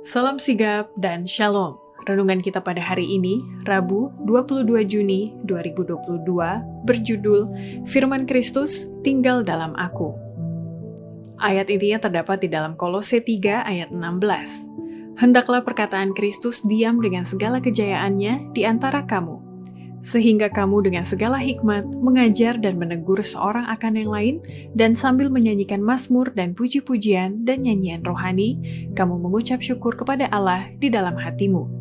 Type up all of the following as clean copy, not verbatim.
Salam sigap dan shalom. Renungan kita pada hari ini, Rabu 22 Juni 2022, berjudul Firman Kristus tinggal dalam aku. Ayat intinya terdapat di dalam Kolose 3 ayat 16. Hendaklah perkataan Kristus diam dengan segala kejayaannya di antara kamu, sehingga kamu dengan segala hikmat mengajar dan menegur seorang akan yang lain, dan sambil menyanyikan mazmur dan puji-pujian dan nyanyian rohani, kamu mengucap syukur kepada Allah di dalam hatimu.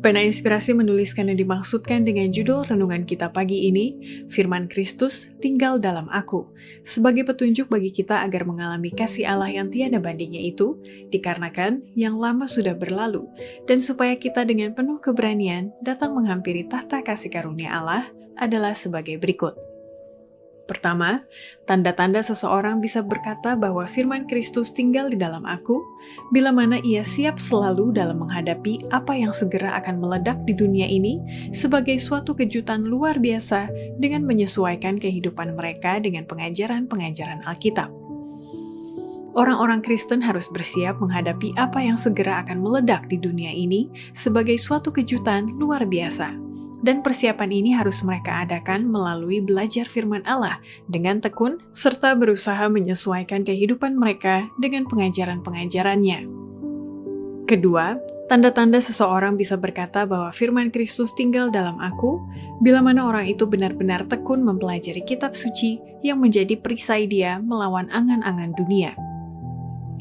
Pena Inspirasi menuliskan yang dimaksudkan dengan judul renungan kita pagi ini, Firman Kristus tinggal dalam aku, sebagai petunjuk bagi kita agar mengalami kasih Allah yang tiada bandingnya itu, dikarenakan yang lama sudah berlalu, dan supaya kita dengan penuh keberanian datang menghampiri tahta kasih karunia Allah adalah sebagai berikut. Pertama, tanda-tanda seseorang bisa berkata bahwa firman Kristus tinggal di dalam aku, bila mana ia siap selalu dalam menghadapi apa yang segera akan meledak di dunia ini sebagai suatu kejutan luar biasa dengan menyesuaikan kehidupan mereka dengan pengajaran-pengajaran Alkitab. Orang-orang Kristen harus bersiap menghadapi apa yang segera akan meledak di dunia ini sebagai suatu kejutan luar biasa. Dan persiapan ini harus mereka adakan melalui belajar firman Allah dengan tekun, serta berusaha menyesuaikan kehidupan mereka dengan pengajaran-pengajarannya. Kedua, tanda-tanda seseorang bisa berkata bahwa firman Kristus tinggal dalam aku, bila mana orang itu benar-benar tekun mempelajari kitab suci yang menjadi perisai dia melawan angan-angan dunia.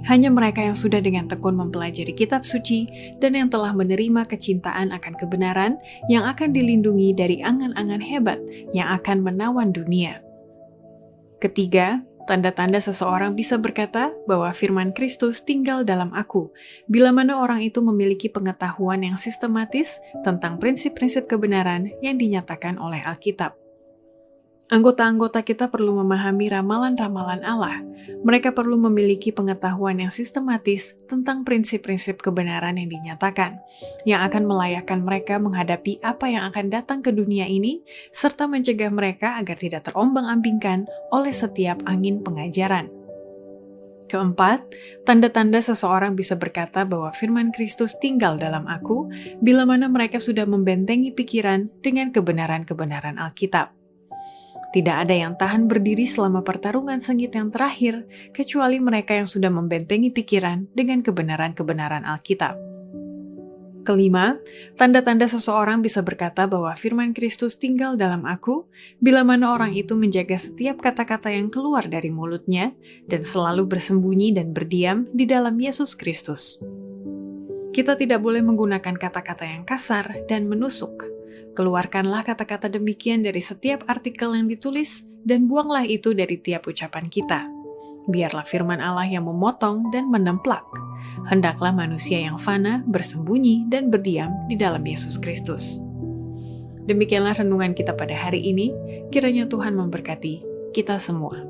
Hanya mereka yang sudah dengan tekun mempelajari kitab suci dan yang telah menerima kecintaan akan kebenaran yang akan dilindungi dari angan-angan hebat yang akan menawan dunia. Ketiga, tanda-tanda seseorang bisa berkata bahwa firman Kristus tinggal dalam aku, bila mana orang itu memiliki pengetahuan yang sistematis tentang prinsip-prinsip kebenaran yang dinyatakan oleh Alkitab. Anggota-anggota kita perlu memahami ramalan-ramalan Allah. Mereka perlu memiliki pengetahuan yang sistematis tentang prinsip-prinsip kebenaran yang dinyatakan, yang akan melayakkan mereka menghadapi apa yang akan datang ke dunia ini, serta mencegah mereka agar tidak terombang-ambingkan oleh setiap angin pengajaran. Keempat, tanda-tanda seseorang bisa berkata bahwa firman Kristus tinggal dalam aku, bila mana mereka sudah membentengi pikiran dengan kebenaran-kebenaran Alkitab. Tidak ada yang tahan berdiri selama pertarungan sengit yang terakhir, kecuali mereka yang sudah membentengi pikiran dengan kebenaran-kebenaran Alkitab. Kelima, tanda-tanda seseorang bisa berkata bahwa firman Kristus tinggal dalam aku, bila mana orang itu menjaga setiap kata-kata yang keluar dari mulutnya, dan selalu bersembunyi dan berdiam di dalam Yesus Kristus. Kita tidak boleh menggunakan kata-kata yang kasar dan menusuk. Keluarkanlah kata-kata demikian dari setiap artikel yang ditulis, dan buanglah itu dari tiap ucapan kita. Biarlah firman Allah yang memotong dan menemplak. Hendaklah manusia yang fana bersembunyi dan berdiam di dalam Yesus Kristus. Demikianlah renungan kita pada hari ini, kiranya Tuhan memberkati kita semua.